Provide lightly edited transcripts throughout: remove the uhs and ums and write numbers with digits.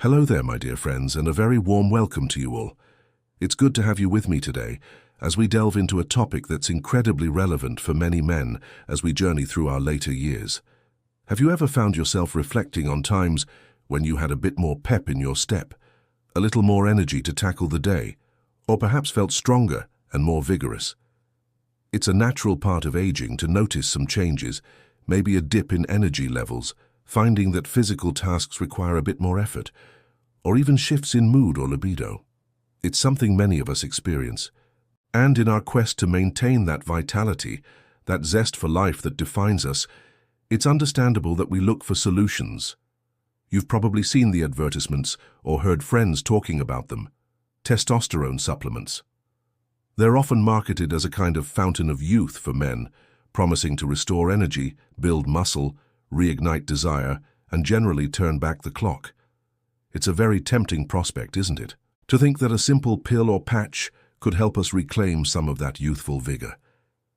Hello there, my dear friends, and a very warm welcome to you all. It's good to have you with me today as we delve into a topic that's incredibly relevant for many men as we journey through our later years. Have you ever found yourself reflecting on times when you had a bit more pep in your step, a little more energy to tackle the day, or perhaps felt stronger and more vigorous? It's a natural part of aging to notice some changes, maybe a dip in energy levels, finding that physical tasks require a bit more effort, or even shifts in mood or libido. It's something many of us experience. And in our quest to maintain that vitality, that zest for life that defines us, it's understandable that we look for solutions. You've probably seen the advertisements or heard friends talking about them. Testosterone supplements. They're often marketed as a kind of fountain of youth for men, promising to restore energy, build muscle, reignite desire, and generally turn back the clock. It's a very tempting prospect, isn't it? To think that a simple pill or patch could help us reclaim some of that youthful vigor.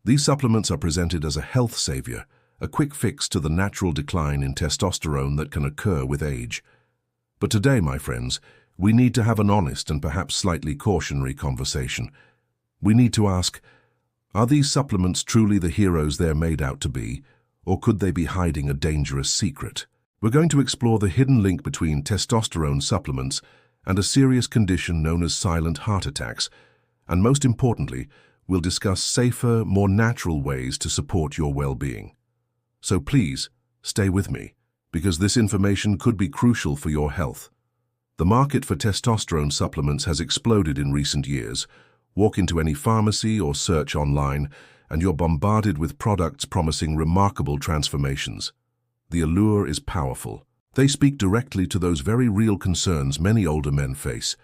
These supplements are presented as a health savior, a quick fix to the natural decline in testosterone that can occur with age. But today, my friends, we need to have an honest and perhaps slightly cautionary conversation. We need to ask, are these supplements truly the heroes they're made out to be, or could they be hiding a dangerous secret? We're going to explore the hidden link between testosterone supplements and a serious condition known as silent heart attacks, and most importantly, we'll discuss safer, more natural ways to support your well-being. So please, stay with me, because this information could be crucial for your health. The market for testosterone supplements has exploded in recent years. Walk into any pharmacy or search online, and you're bombarded with products promising remarkable transformations. The allure is powerful. They speak directly to those very real concerns many older men face.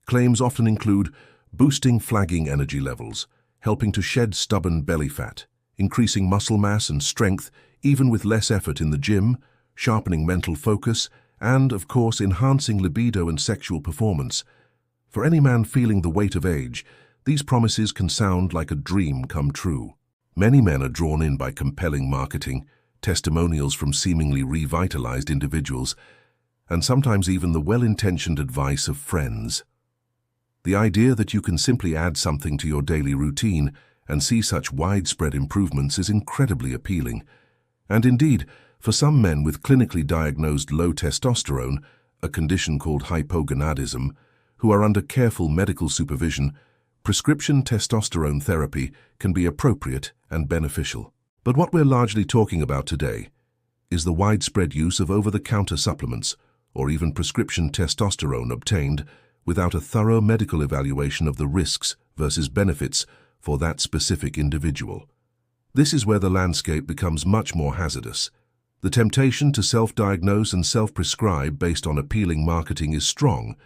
Claims often include boosting flagging energy levels, helping to shed stubborn belly fat, increasing muscle mass and strength even with less effort in the gym, sharpening mental focus, and, of course, enhancing libido and sexual performance. For any man feeling the weight of age, these promises can sound like a dream come true. Many men are drawn in by compelling marketing, testimonials from seemingly revitalized individuals, and sometimes even the well-intentioned advice of friends. The idea that you can simply add something to your daily routine and see such widespread improvements is incredibly appealing. And indeed, for some men with clinically diagnosed low testosterone, a condition called hypogonadism, who are under careful medical supervision, prescription testosterone therapy can be appropriate and beneficial. But what we're largely talking about today is the widespread use of over-the-counter supplements or even prescription testosterone obtained without a thorough medical evaluation of the risks versus benefits for that specific individual. This is where the landscape becomes much more hazardous. The temptation to self-diagnose and self-prescribe based on appealing marketing is strong,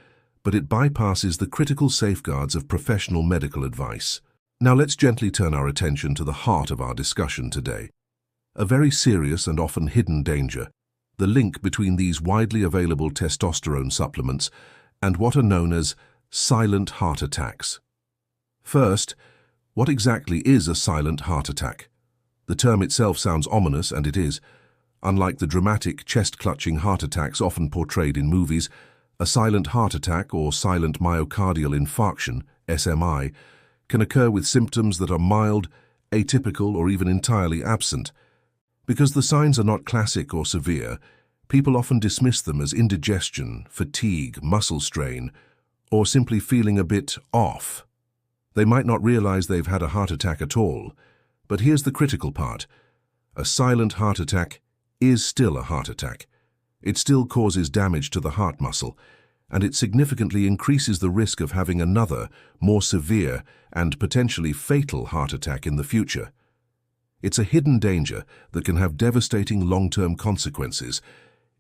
but it bypasses the critical safeguards of professional medical advice. Now let's gently turn our attention to the heart of our discussion today. A very serious and often hidden danger, the link between these widely available testosterone supplements and what are known as silent heart attacks. First, what exactly is a silent heart attack? The term itself sounds ominous, and it is. Unlike the dramatic, chest-clutching heart attacks often portrayed in movies, a silent heart attack or silent myocardial infarction, SMI, can occur with symptoms that are mild, atypical, or even entirely absent. Because the signs are not classic or severe, people often dismiss them as indigestion, fatigue, muscle strain, or simply feeling a bit off. They might not realize they've had a heart attack at all. But here's the critical part. A silent heart attack is still a heart attack. It still causes damage to the heart muscle, and it significantly increases the risk of having another, more severe and potentially fatal heart attack in the future. It's a hidden danger that can have devastating long-term consequences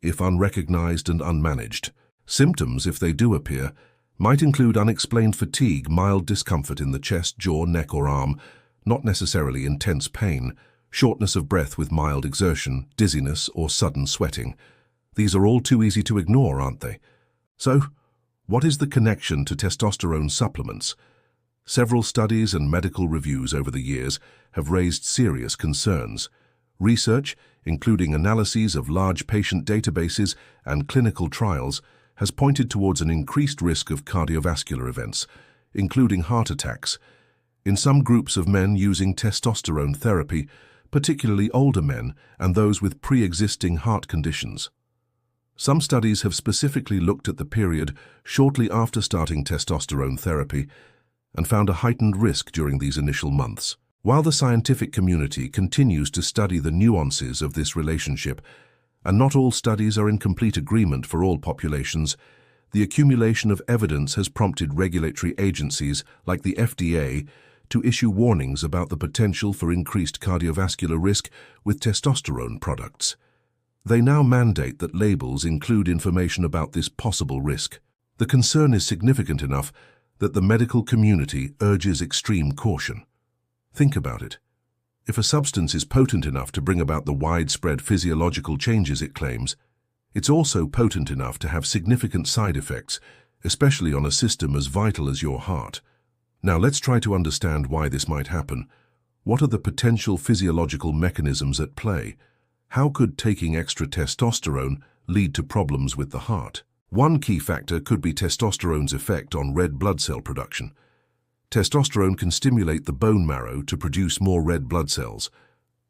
if unrecognized and unmanaged. Symptoms, if they do appear, might include unexplained fatigue, mild discomfort in the chest, jaw, neck or arm, not necessarily intense pain, shortness of breath with mild exertion, dizziness or sudden sweating. These are all too easy to ignore, aren't they? So, what is the connection to testosterone supplements? Several studies and medical reviews over the years have raised serious concerns. Research, including analyses of large patient databases and clinical trials, has pointed towards an increased risk of cardiovascular events, including heart attacks, in some groups of men using testosterone therapy, particularly older men and those with pre-existing heart conditions. Some studies have specifically looked at the period shortly after starting testosterone therapy and found a heightened risk during these initial months. While the scientific community continues to study the nuances of this relationship, and not all studies are in complete agreement for all populations, the accumulation of evidence has prompted regulatory agencies like the FDA to issue warnings about the potential for increased cardiovascular risk with testosterone products. They now mandate that labels include information about this possible risk. The concern is significant enough that the medical community urges extreme caution. Think about it. If a substance is potent enough to bring about the widespread physiological changes it claims, it's also potent enough to have significant side effects, especially on a system as vital as your heart. Now let's try to understand why this might happen. What are the potential physiological mechanisms at play? How could taking extra testosterone lead to problems with the heart? One key factor could be testosterone's effect on red blood cell production. Testosterone can stimulate the bone marrow to produce more red blood cells.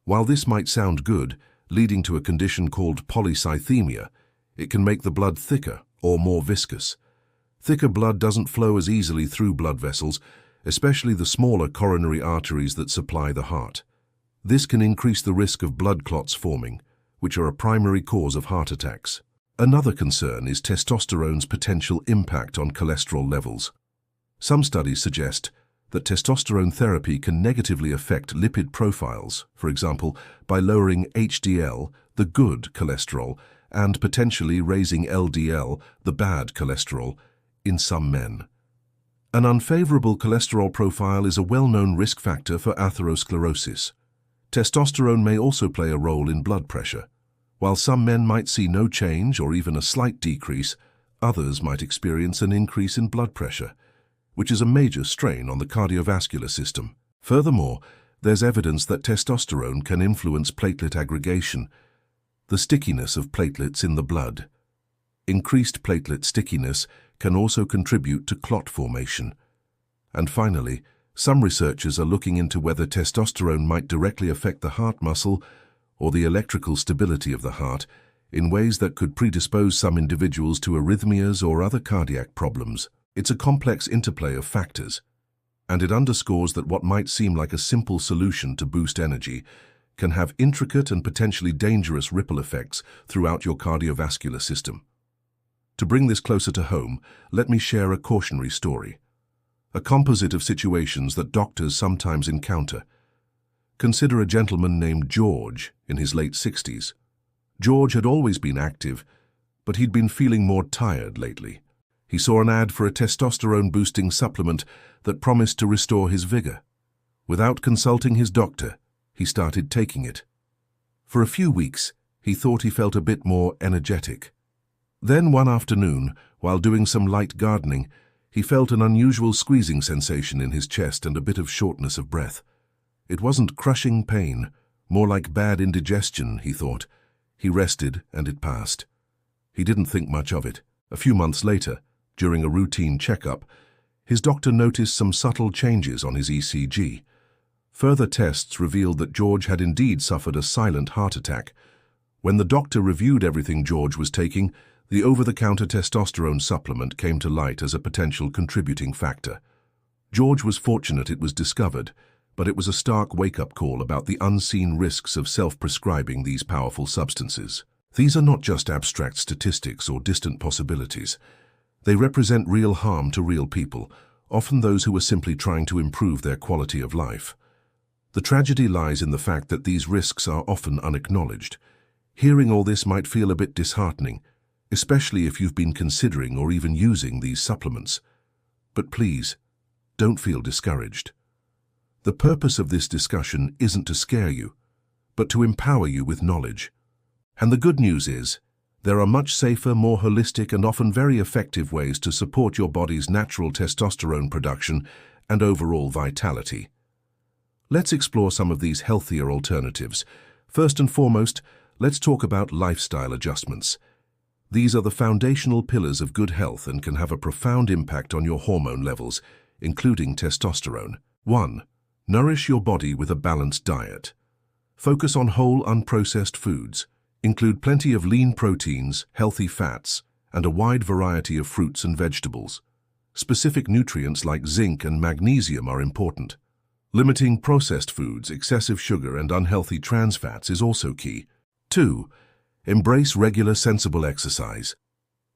While this might sound good, leading to a condition called polycythemia, it can make the blood thicker or more viscous. Thicker blood doesn't flow as easily through blood vessels, especially the smaller coronary arteries that supply the heart. This can increase the risk of blood clots forming, which are a primary cause of heart attacks. Another concern is testosterone's potential impact on cholesterol levels. Some studies suggest that testosterone therapy can negatively affect lipid profiles, for example, by lowering HDL, the good cholesterol, and potentially raising LDL, the bad cholesterol, in some men. An unfavorable cholesterol profile is a well-known risk factor for atherosclerosis. Testosterone may also play a role in blood pressure. While some men might see no change or even a slight decrease, others might experience an increase in blood pressure, which is a major strain on the cardiovascular system. Furthermore, there's evidence that testosterone can influence platelet aggregation, the stickiness of platelets in the blood. Increased platelet stickiness can also contribute to clot formation. And finally, some researchers are looking into whether testosterone might directly affect the heart muscle or the electrical stability of the heart in ways that could predispose some individuals to arrhythmias or other cardiac problems. It's a complex interplay of factors, and it underscores that what might seem like a simple solution to boost energy can have intricate and potentially dangerous ripple effects throughout your cardiovascular system. To bring this closer to home, let me share a cautionary story, a composite of situations that doctors sometimes encounter. Consider a gentleman named George in his late 60s. George had always been active, but he'd been feeling more tired lately. He saw an ad for a testosterone-boosting supplement that promised to restore his vigor. Without consulting his doctor, he started taking it. For a few weeks, he thought he felt a bit more energetic. Then one afternoon, while doing some light gardening, he felt an unusual squeezing sensation in his chest and a bit of shortness of breath. It wasn't crushing pain, more like bad indigestion, he thought. He rested, and it passed. He didn't think much of it. A few months later, during a routine checkup, his doctor noticed some subtle changes on his ECG. Further tests revealed that George had indeed suffered a silent heart attack. When the doctor reviewed everything George was taking, the over-the-counter testosterone supplement came to light as a potential contributing factor. George was fortunate it was discovered, but it was a stark wake-up call about the unseen risks of self-prescribing these powerful substances. These are not just abstract statistics or distant possibilities. They represent real harm to real people, often those who are simply trying to improve their quality of life. The tragedy lies in the fact that these risks are often unacknowledged. Hearing all this might feel a bit disheartening, especially if you've been considering or even using these supplements. But please, don't feel discouraged. The purpose of this discussion isn't to scare you, but to empower you with knowledge. And the good news is, there are much safer, more holistic, and often very effective ways to support your body's natural testosterone production and overall vitality. Let's explore some of these healthier alternatives. First and foremost, let's talk about lifestyle adjustments. These are the foundational pillars of good health and can have a profound impact on your hormone levels, including testosterone. 1. Nourish your body with a balanced diet. Focus on whole, unprocessed foods. Include plenty of lean proteins, healthy fats, and a wide variety of fruits and vegetables. Specific nutrients like zinc and magnesium are important. Limiting processed foods, excessive sugar, and unhealthy trans fats is also key. 2. Embrace regular, sensible exercise.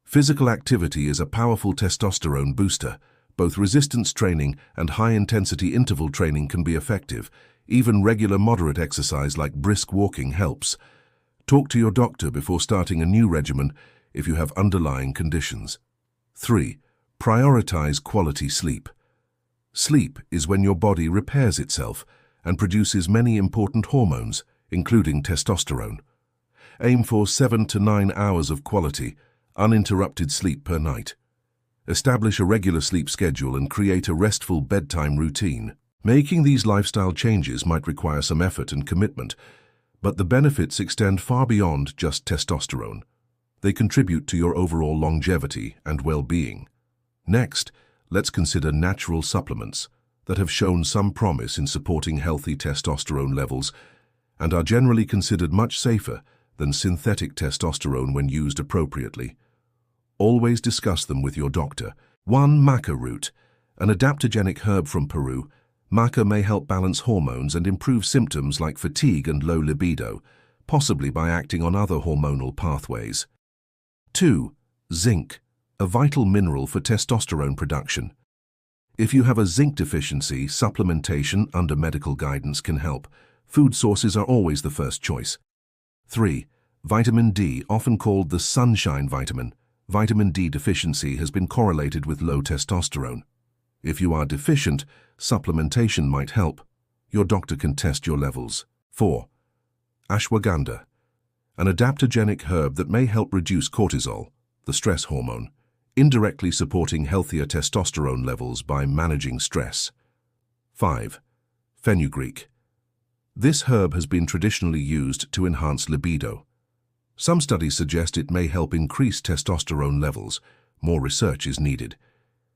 Physical activity is a powerful testosterone booster. Both resistance training and high-intensity interval training can be effective. Even regular moderate exercise like brisk walking helps. Talk to your doctor before starting a new regimen if you have underlying conditions. 3. Prioritize quality sleep. Sleep is when your body repairs itself and produces many important hormones, including testosterone. Aim for 7 to 9 hours of quality, uninterrupted sleep per night. Establish a regular sleep schedule and create a restful bedtime routine. Making these lifestyle changes might require some effort and commitment, but the benefits extend far beyond just testosterone. They contribute to your overall longevity and well-being. Next, let's consider natural supplements that have shown some promise in supporting healthy testosterone levels and are generally considered much safer than synthetic testosterone when used appropriately. Always discuss them with your doctor. 1. Maca root. An adaptogenic herb from Peru, maca may help balance hormones and improve symptoms like fatigue and low libido, possibly by acting on other hormonal pathways. 2. Zinc. A vital mineral for testosterone production. If you have a zinc deficiency, supplementation under medical guidance can help. Food sources are always the first choice. 3. Vitamin D, often called the sunshine vitamin. Vitamin D deficiency has been correlated with low testosterone. If you are deficient, supplementation might help. Your doctor can test your levels. 4. Ashwagandha. An adaptogenic herb that may help reduce cortisol, the stress hormone, indirectly supporting healthier testosterone levels by managing stress. 5. Fenugreek. This herb has been traditionally used to enhance libido. Some studies suggest it may help increase testosterone levels. More research is needed.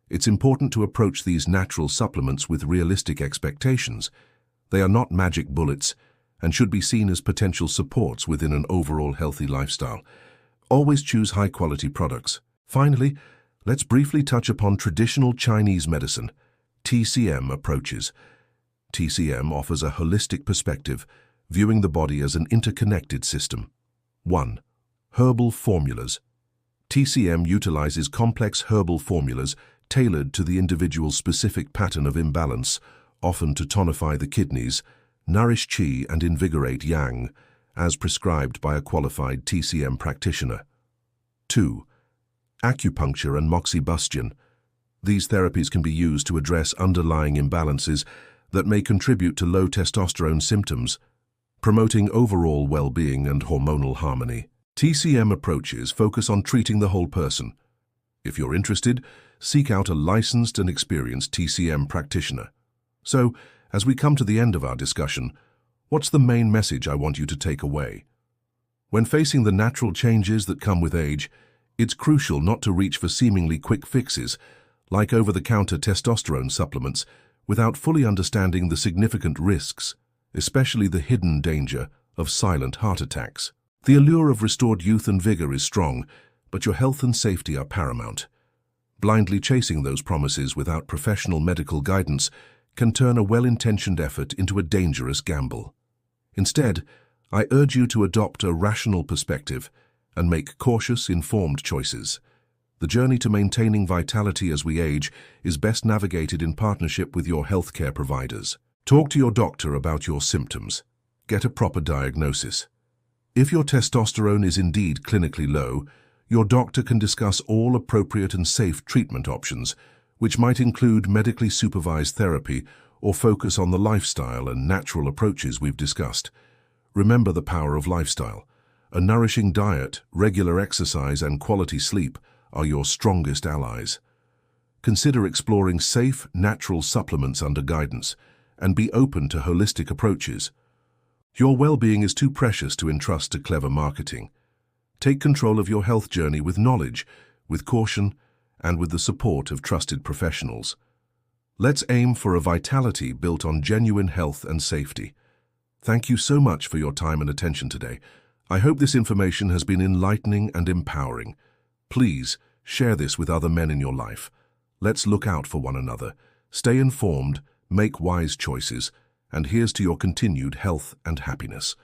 It's important to approach these natural supplements with realistic expectations. They are not magic bullets and should be seen as potential supports within an overall healthy lifestyle. Always choose high-quality products. Finally, let's briefly touch upon traditional Chinese medicine, TCM approaches. TCM offers a holistic perspective, viewing the body as an interconnected system. 1. Herbal formulas. TCM utilizes complex herbal formulas tailored to the individual's specific pattern of imbalance, often to tonify the kidneys, nourish qi and invigorate yang, as prescribed by a qualified TCM practitioner. 2. Acupuncture and moxibustion. These therapies can be used to address underlying imbalances that may contribute to low testosterone symptoms, promoting overall well-being and hormonal harmony. TCM approaches focus on treating the whole person. If you're interested, seek out a licensed and experienced TCM practitioner. So, as we come to the end of our discussion, what's the main message I want you to take away? When facing the natural changes that come with age, it's crucial not to reach for seemingly quick fixes, like over-the-counter testosterone supplements, without fully understanding the significant risks, especially the hidden danger of silent heart attacks. The allure of restored youth and vigor is strong, but your health and safety are paramount. Blindly chasing those promises without professional medical guidance can turn a well-intentioned effort into a dangerous gamble. Instead, I urge you to adopt a rational perspective and make cautious, informed choices. The journey to maintaining vitality as we age is best navigated in partnership with your healthcare providers. Talk to your doctor about your symptoms. Get a proper diagnosis. If your testosterone is indeed clinically low, your doctor can discuss all appropriate and safe treatment options, which might include medically supervised therapy or focus on the lifestyle and natural approaches we've discussed. Remember the power of lifestyle. A nourishing diet, regular exercise, and quality sleep are your strongest allies. Consider exploring safe, natural supplements under guidance, and be open to holistic approaches. Your well-being is too precious to entrust to clever marketing. Take control of your health journey with knowledge, with caution, and with the support of trusted professionals. Let's aim for a vitality built on genuine health and safety. Thank you so much for your time and attention today. I hope this information has been enlightening and empowering. Please share this with other men in your life. Let's look out for one another. Stay informed, make wise choices, and here's to your continued health and happiness.